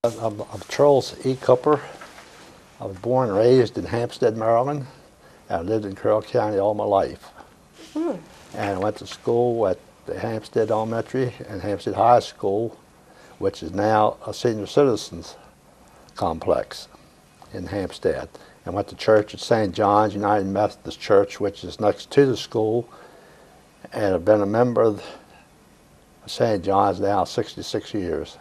I'm Charles E. Cooper. I was born and raised in Hampstead, Maryland. I lived in Carroll County all my life. And I went to school at the Hampstead Elementary and Hampstead High School, which is now a senior citizens complex in Hampstead. I went to church at St. John's United Methodist Church, which is next to the school. And I've been a member of St. John's now 66 years.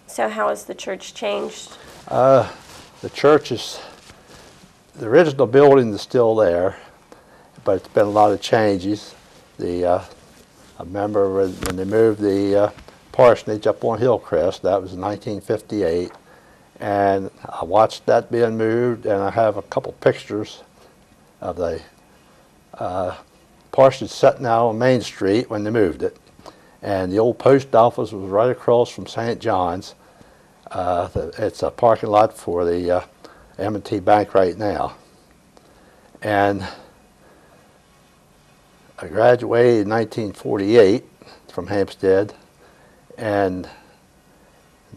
So how has the church changed? The church the original building is still there, but it's been a lot of changes. I remember when they moved the parsonage up on Hillcrest, that was in 1958, and I watched that being moved, and I have a couple pictures of the parsonage sitting out on Main Street when they moved it. And the old post office was right across from St. John's. It's a parking lot for the M&T Bank right now. And I graduated in 1948 from Hampstead, and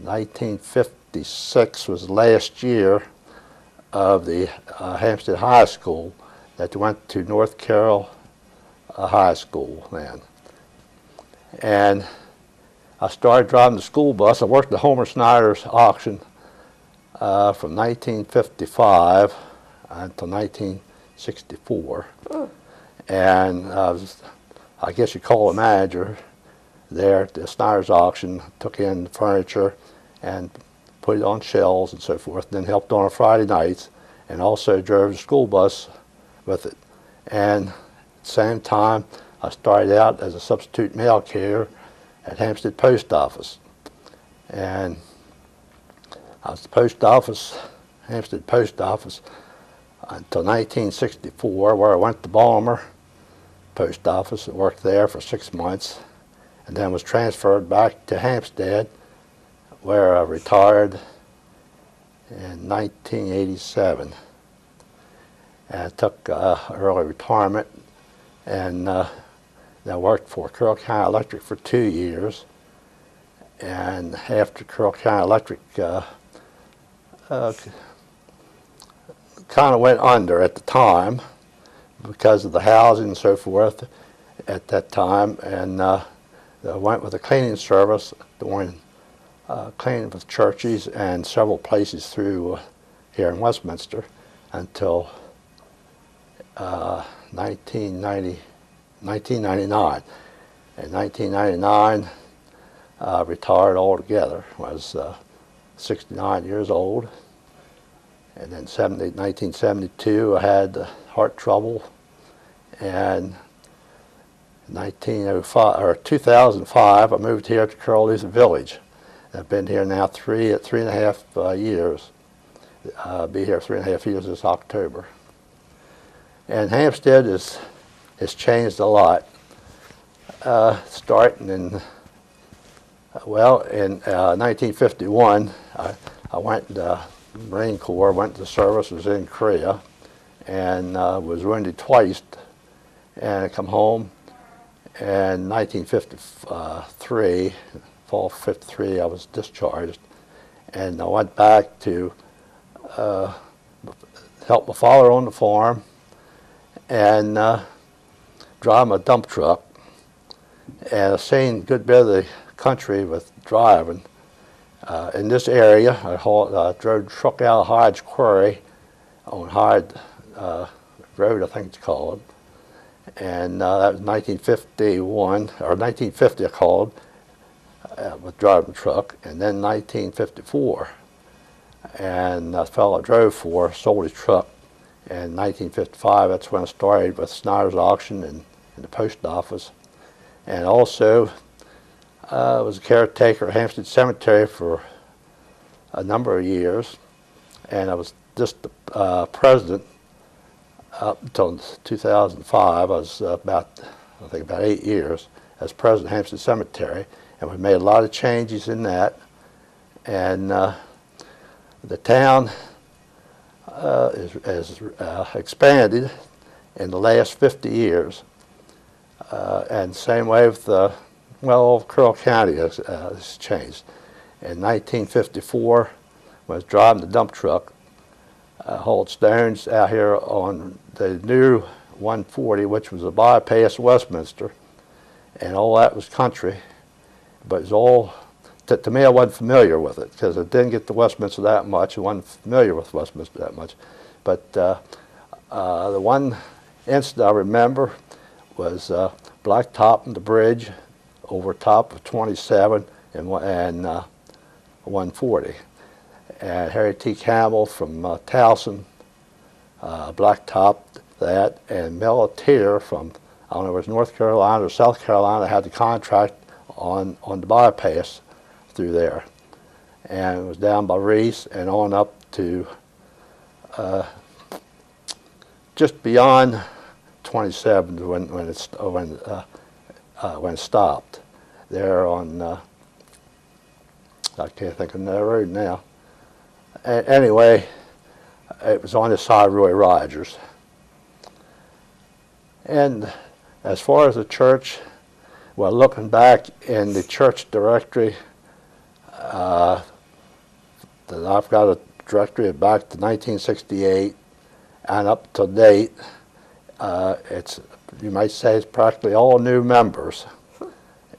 1956 was the last year of the Hampstead High School that went to North Carroll High School then. And I started driving the school bus. I worked at Homer Snyder's auction from 1955 until 1964. And I guess you call a manager there at the Snyder's auction, took in furniture and put it on shelves and so forth, and then helped on Friday nights, and also drove the school bus with it. And at the same time, I started out as a substitute mail carrier at Hampstead Post Office. And I was at Hampstead Post Office until 1964, where I went to Balmer Post Office and worked there for 6 months, and then was transferred back to Hampstead, where I retired in 1987. And I took early retirement, and I worked for Carroll County Electric for 2 years. And after Carroll County Electric kind of went under at the time because of the housing and so forth at that time, and I went with a cleaning service doing cleaning with churches and several places through here in Westminster until 1999. In 1999, retired altogether. I was 69 years old. And then 1972, I had heart trouble. And in 2005, I moved here to Carroll Village. I've been here now three and a half years. I'll be here 3.5 years this October. And Hampstead has changed a lot. Starting in 1951, I went to the Marine Corps, went to service, was in Korea, and was wounded twice. And I come home, and 1953, fall of 53, I was discharged, and I went back to help my father on the farm and drive a dump truck. And I've seen a good bit of the country with driving. In this area, I drove the truck out of Hyde's Quarry on Hyde Road, I think it's called. And that was 1951, or 1950 I called, with driving the truck. And then 1954, and the fellow I drove for sold his truck. And 1955, that's when I started with Snyder's auction and in the post office. And also was a caretaker at Hampstead Cemetery for a number of years. And I was just the president up until 2005. I was I think about 8 years as president of Hampstead Cemetery. And we made a lot of changes in that. And the town has expanded in the last 50 years. And same way with Carroll County has changed. In 1954, when I was driving the dump truck, hauled stones out here on the new 140, which was a bypass Westminster, and all that was country, but it was all, to me I wasn't familiar with it because I didn't get to Westminster that much. I wasn't familiar with Westminster that much. But the one incident I remember was blacktopping the bridge over top of 27 and 140. And Harry T. Campbell from Towson blacktopped that, and Militaire from, I don't know, it was North Carolina or South Carolina, had the contract on the bypass through there. And it was down by Reese and on up to just beyond 27 when it stopped. There on, I can't think of that road now. Anyway, it was on the side of Roy Rogers. And as far as the church, well, looking back in the church directory, that I've got a directory back to 1968 and up to date. It's, you might say, it's practically all new members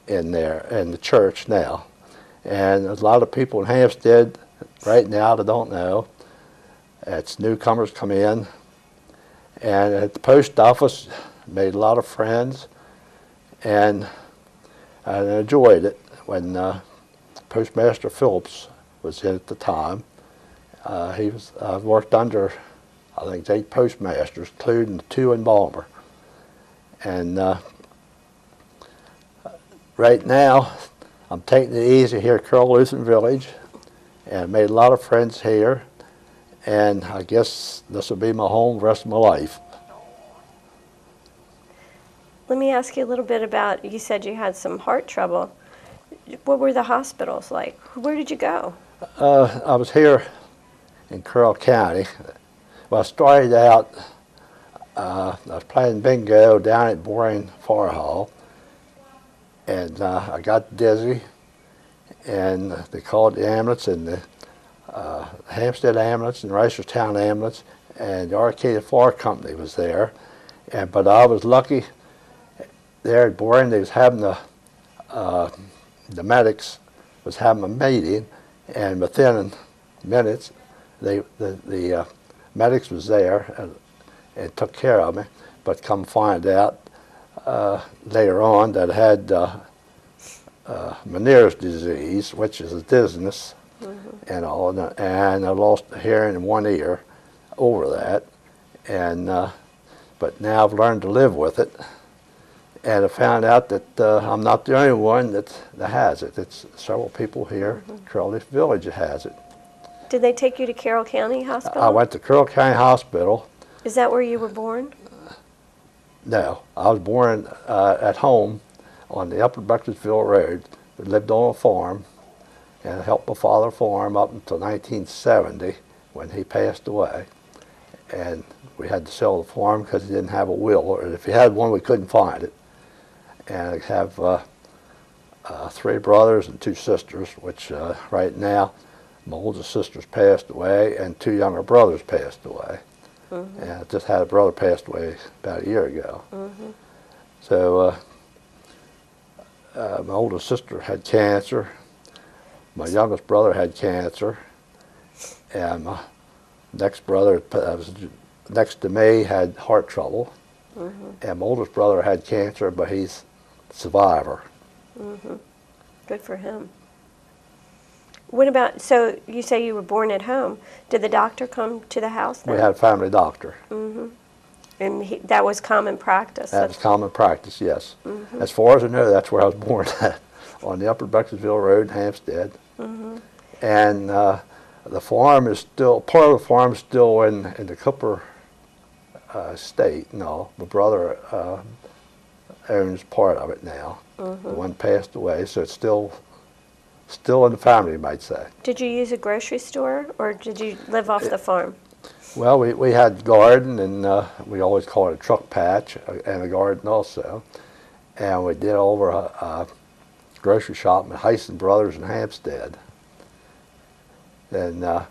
in there in the church now, and there's a lot of people in Hampstead right now that don't know. It's newcomers come in, and at the post office made a lot of friends, and I enjoyed it when Postmaster Phillips was in at the time. He was worked under, I think, 8 postmasters, including 2 in Balmer. And right now, I'm taking it easy here at Carroll Lutheran Village, and made a lot of friends here. And I guess this will be my home the rest of my life. Let me ask you a little bit about, you said you had some heart trouble. What were the hospitals like? Where did you go? I was here in Carroll County. Well, I started out, I was playing bingo down at Boring Fire Hall, and I got dizzy, and they called the ambulance, and the Hampstead ambulance and Reisterstown ambulance, and the Arcadia Fire Company was there. But I was lucky there at Boring. They was having the medics was having a meeting, and within minutes, the medics was there and took care of me. But come find out later on that I had Meniere's disease, which is a dizziness, and all, and I lost the hearing in one ear over that. And but now I've learned to live with it, and I found out that I'm not the only one that has it. It's several people here in Carroll Village that has it. Did they take you to Carroll County Hospital? I went to Carroll County Hospital. Is that where you were born? No, I was born at home on the Upper Bucketsville Road. We lived on a farm, and I helped my father farm up until 1970 when he passed away. And we had to sell the farm because he didn't have a will, or if he had one, we couldn't find it. And I have 3 brothers and 2 sisters, which right now, my oldest sister's passed away, and 2 younger brothers passed away. And I just had a brother passed away about a year ago. So my oldest sister had cancer, my youngest brother had cancer, and my next brother next to me had heart trouble, and my oldest brother had cancer, but he's a survivor. Good for him. What about, so you say you were born at home. Did the doctor come to the house then? We had a family doctor. And that was common practice? That was common practice, yes. As far as I know, that's where I was born at, on the Upper Bucketsville Road in Hampstead. And the farm is still, part of the farm is still in the Cooper estate. No, my brother owns part of it now. The one passed away, so it's still in the family, you might say. Did you use a grocery store, or did you live off the farm? Well, we had a garden, and we always called it a truck patch, and a garden also. And we did over a grocery shop at Heisen Brothers in Hampstead. And there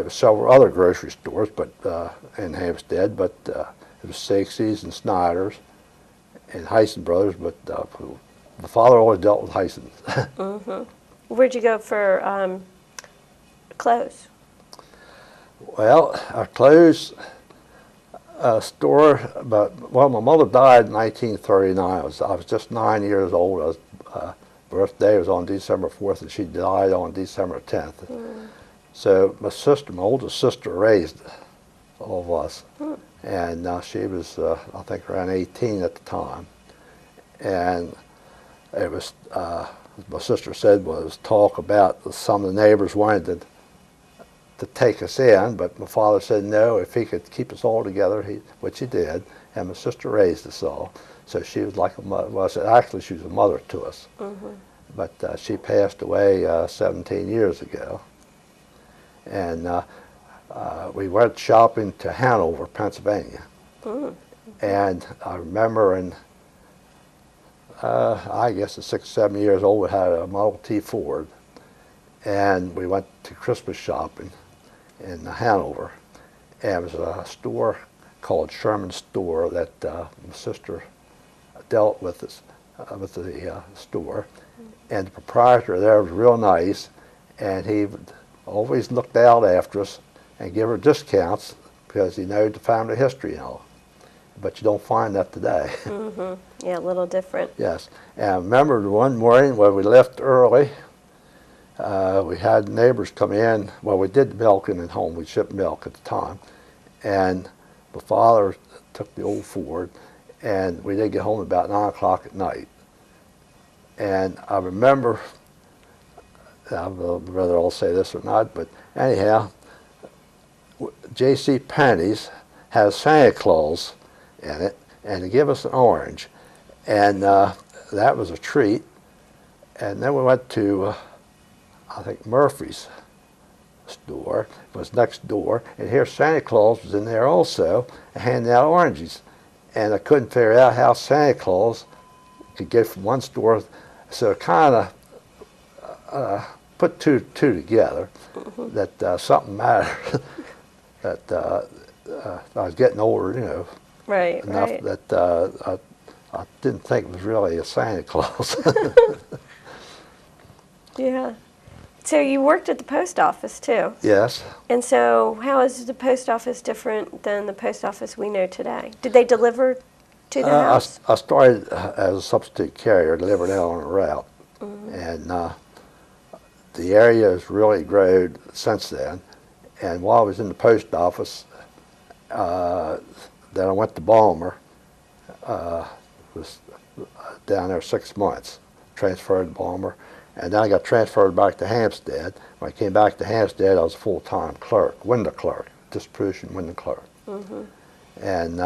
were several other grocery stores, but in Hampstead, but it was Sixties and Snyder's and Hyson Brothers, but the father always dealt with Hyson's. Mm-hmm. Where'd you go for clothes? Well, our clothes store, well, my mother died in 1939. I was just 9 years old. I was, birthday was on December 4th, and she died on December 10th. Mm. So my sister, my oldest sister, raised all of us. Mm. And she was, I think, around 18 at the time. And it was, my sister said, was talk about some of the neighbors wanted to take us in, but my father said no, if he could keep us all together, which he did, and my sister raised us all. So she was like a mother. Well, actually, she was a mother to us. Mm-hmm. But she passed away 17 years ago. And we went shopping to Hanover, Pennsylvania. Mm-hmm. And I remember in, I guess at 6, 7 years old, we had a Model T Ford. And we went to Christmas shopping in Hanover. And it was a store called Sherman's Store that my sister dealt with the store. And the proprietor there was real nice, and he always looked out after us and give her discounts because he knew the family history and all. But you don't find that today. Mm-hmm. Yeah, a little different. Yes. And I remember one morning when we left early, we had neighbors come in. Well, we did milking at home. We shipped milk at the time. And my father took the old Ford, and we did get home about 9 o'clock at night. And I remember, I don't know whether I'll say this or not, but anyhow, J.C. Penney's has Santa Claus in it, and they give us an orange. And that was a treat. And then we went to, I think, Murphy's store. It was next door. And here Santa Claus was in there also, handing out oranges. And I couldn't figure out how Santa Claus could get from one store. So kind of put two together, mm-hmm. that something mattered, that I was getting older, you know, right, enough right. that I didn't think it was really a Santa Claus. Yeah. So you worked at the post office too? Yes. And so how is the post office different than the post office we know today? Did they deliver to the house? I started as a substitute carrier, delivered out on a route. Mm-hmm. And the area has really grown since then. And while I was in the post office, then I went to Balmer, was down there 6 months, transferred to Balmer. And then I got transferred back to Hampstead. When I came back to Hampstead, I was a full-time clerk, window clerk, distribution window clerk. Mm-hmm. And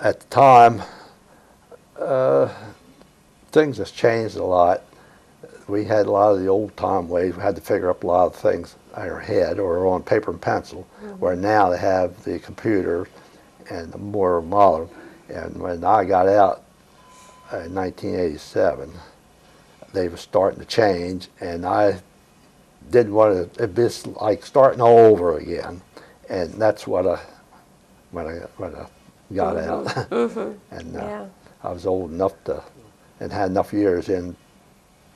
at the time, things have changed a lot. We had a lot of the old-time ways. We had to figure up a lot of things in our head or on paper and pencil, mm-hmm. where now they have the computer and the more modern. And when I got out in 1987, they were starting to change, and I didn't want to, it'd be like starting all over again. And that's what when I got mm-hmm. out. Mm-hmm. And yeah. I was old enough to, and had enough years in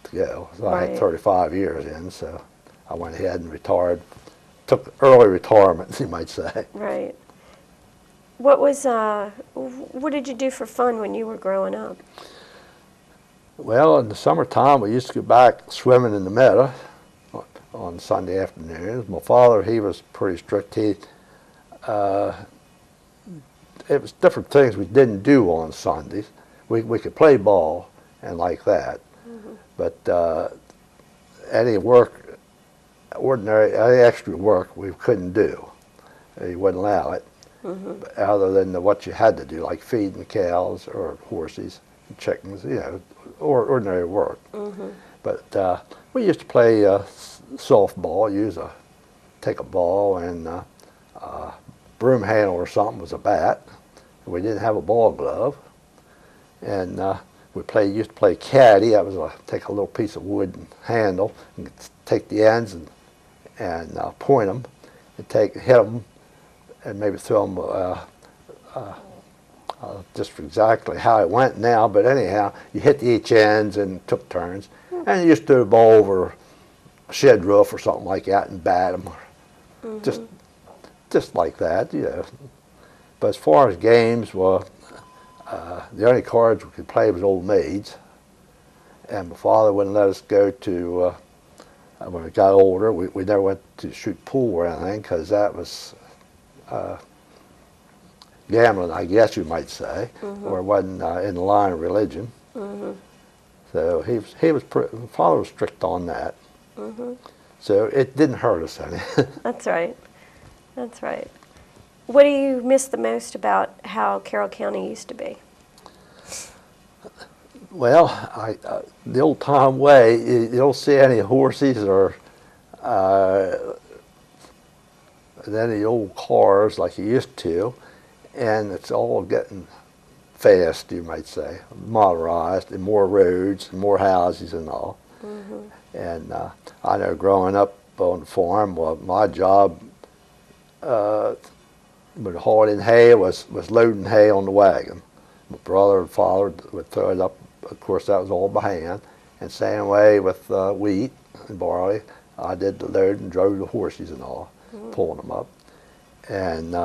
to go. So right. I had 35 years in, so I went ahead and retired. Took early retirement, you might say. Right. What did you do for fun when you were growing up? Well, in the summertime, we used to go back swimming in the meadow on Sunday afternoons. My father, he was pretty strict. It was different things we didn't do on Sundays. We could play ball and like that, mm-hmm. but any work, any extra work, we couldn't do. He wouldn't allow it, mm-hmm. other than what you had to do, like feeding the cows or horses and chickens, you know, or ordinary work. Mm-hmm. But we used to play softball. Take a ball and broom handle or something was a bat. We didn't have a ball glove, and used to play caddy. That was take a little piece of wood and handle and take the ends and point them and hit them and maybe throw them just exactly how it went now, but anyhow, you hit each ends and took turns. And you used to throw the ball over a shed roof or something like that and bat them. Just like that, you know. But as far as games, well, the only cards we could play was old maids. And my father wouldn't let us go to, when we got older, we never went to shoot pool or anything because that was gambling, I guess you might say, or it wasn't in the line of religion. So my father was strict on that. So it didn't hurt us any. That's right. That's right. What do you miss the most about how Carroll County used to be? Well, the old time way, you don't see any horses or any old cars like you used to, and it's all getting fast, you might say, motorized, and more roads and more houses and all. And I know growing up on the farm, well, my job with hauling hay was loading hay on the wagon. My brother and father would throw it up. Of course, that was all by hand. And same way with wheat and barley. I did the load and drove the horses and all, pulling them up. And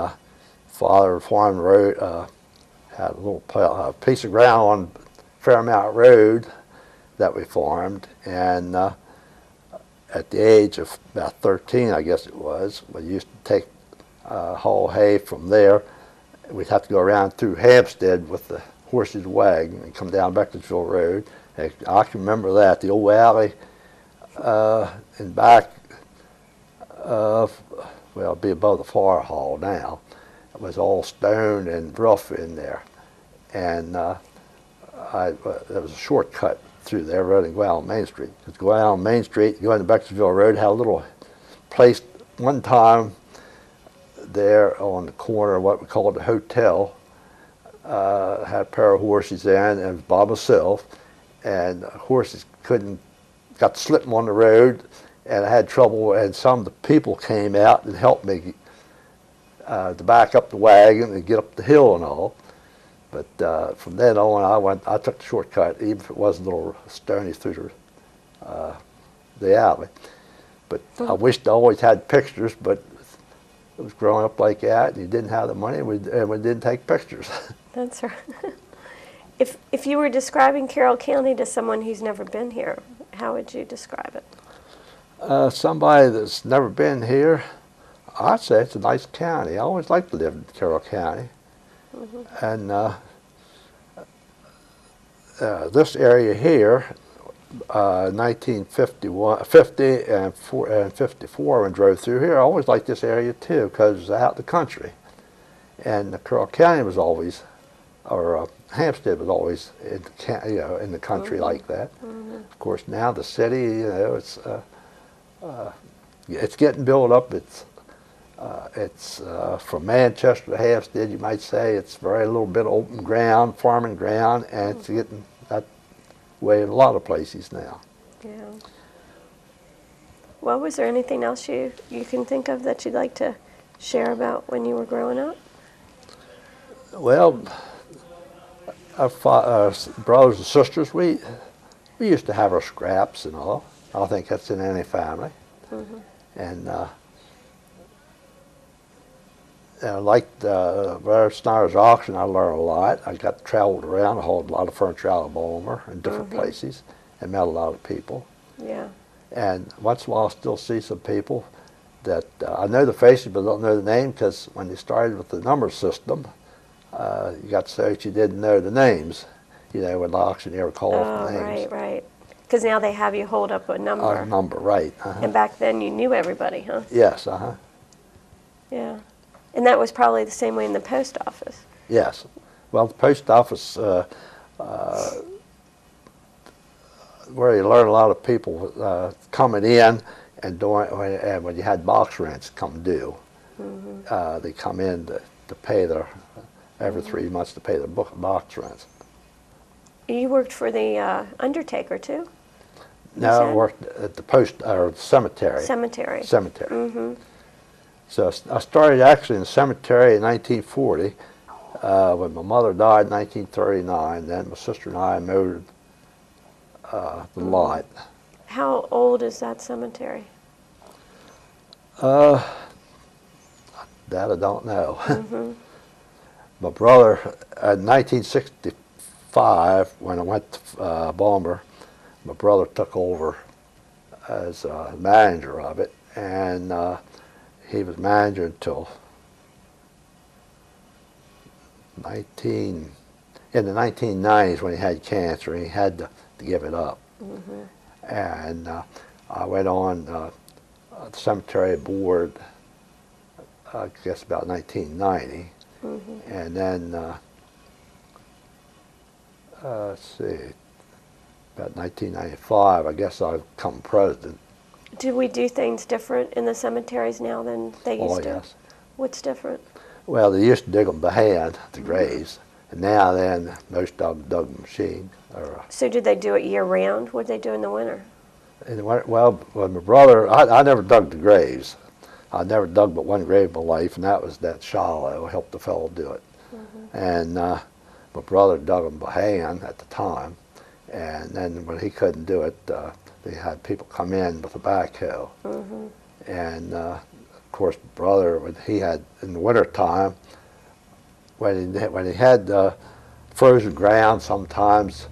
father farmed the road, had a little piece of ground on Fairmount Road that we farmed. And at the age of about 13, I guess it was, we used to take haul hay from there. We'd have to go around through Hampstead with the horses' wagon and come down Beckensville Road. And I can remember that, the old alley in back of, well, it'd be above the fire hall now. It was all stone and rough in there. And there was a shortcut through there rather than go out on Main Street. Just go out on Main Street, go into Beckensville Road, had a little place one time there on the corner of what we called the hotel. Had a pair of horses in, and it was by myself, and horses got to slip them on the road, and I had trouble, and some of the people came out and helped me to back up the wagon and get up the hill and all. But from then on, I took the shortcut, even if it was a little stony through the alley. But I wished I always had pictures, but it was growing up like that, and you didn't have the money, and we didn't take pictures. That's right. If you were describing Carroll County to someone who's never been here, how would you describe it? Somebody that's never been here, I'd say it's a nice county. I always liked to live in Carroll County. And this area here, 1951, 50 and 54, when I drove through here, I always liked this area too because it was out in the country. And Carroll County was always, or Hampstead was always in the country like that. Of course, now the city, it's getting built up. It's from Manchester to Hampstead, you might say. It's very little bit of open ground, farming ground, and it's getting that way in a lot of places now. Yeah. Well, was there anything else you can think of that you'd like to share about when you were growing up? Well, our brothers and sisters, we used to have our scraps and all. I think that's in any family. And like the Snyder's auction, I learned a lot. I got traveled around. I hauled a lot of furniture out of Baltimore in different places and met a lot of people. Yeah. And once in a while I still see some people that I know the faces but don't know the name, because when they started with the number system, you got so that you didn't know the names. You know, when the auctioneer would call off the names. Right. Because now they have you hold up a number. A number, right. And back then you knew everybody, huh? Yes, Yeah. And that was probably the same way in the post office. Yes. Well, the post office, where you learn a lot of people coming in and when you had box rents come due, they come in to pay their, every 3 months to pay their box rents. You worked for the undertaker too? No, I said? worked at the post or cemetery. Cemetery. Cemetery. Mm-hmm. So I started actually in the cemetery in 1940 when my mother died in 1939. Then my sister and I mowed the lot. How old is that cemetery? That I don't know. Mm-hmm. My brother, in 1965, when I went to Balmer, my brother took over as manager of it, and he was manager until in the 1990s when he had cancer, and he had to give it up. Mm-hmm. And I went on the cemetery board, I guess about 1990, Mm-hmm. and then let's see, about 1995, I guess I become president. Do we do things different in the cemeteries now than they used Oh, to? yes. What's different? Well, they used to dig them by hand, the graves, and now then most of them dug the machine. Or, So did they do it year round? What did they do in the winter? well, with my brother, I never dug the graves. I never dug but one grave in my life, and that was that shallow. I helped the fellow do it. Mm-hmm. And my brother dug them by hand at the time, and then when he couldn't do it, they had people come in with a backhoe. Mm-hmm. And of course, brother, when he had in the winter time, when he had frozen ground, sometimes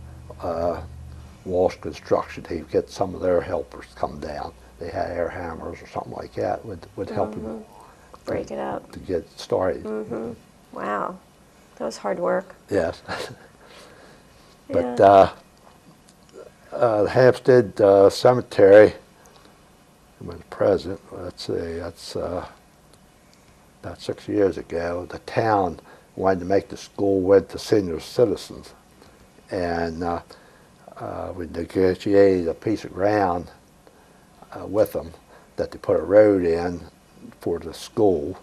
Walsh Construction, he'd get some of their helpers to come down. They had air hammers or something like that would help him Break it up. to get started. Mm-hmm. Wow, that was hard work. Yes. But Yeah. the Hampstead Cemetery, when the president, let's see, that's about 6 years ago, the town wanted to make the school with the senior citizens. And we negotiated a piece of ground with them that they put a road in for the school.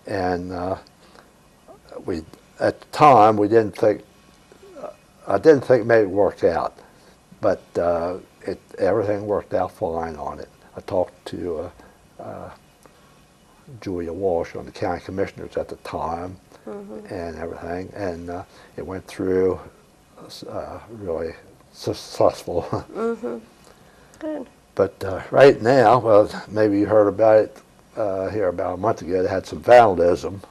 And we, at the time, we didn't think, I didn't think maybe it worked out, but everything worked out fine on it. I talked to Julia Walsh, on the county commissioners at the time, and everything, and it went through really successful. Good. But right now, well, maybe you heard about it here about a month ago. They had some vandalism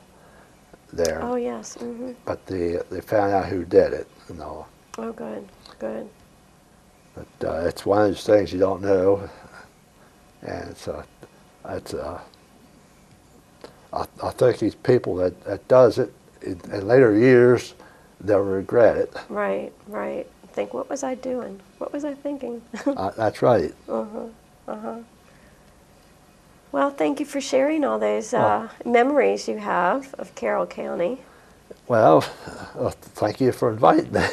there, Oh yes. Mm-hmm. but they found out who did it and all. Oh good. Good. But it's one of those things you don't know, and I think these people that does it in later years, they'll regret it. Right. Right. Think, what was I doing? What was I thinking? That's right. Well, thank you for sharing all those memories you have of Carroll County. Well, thank you for inviting me.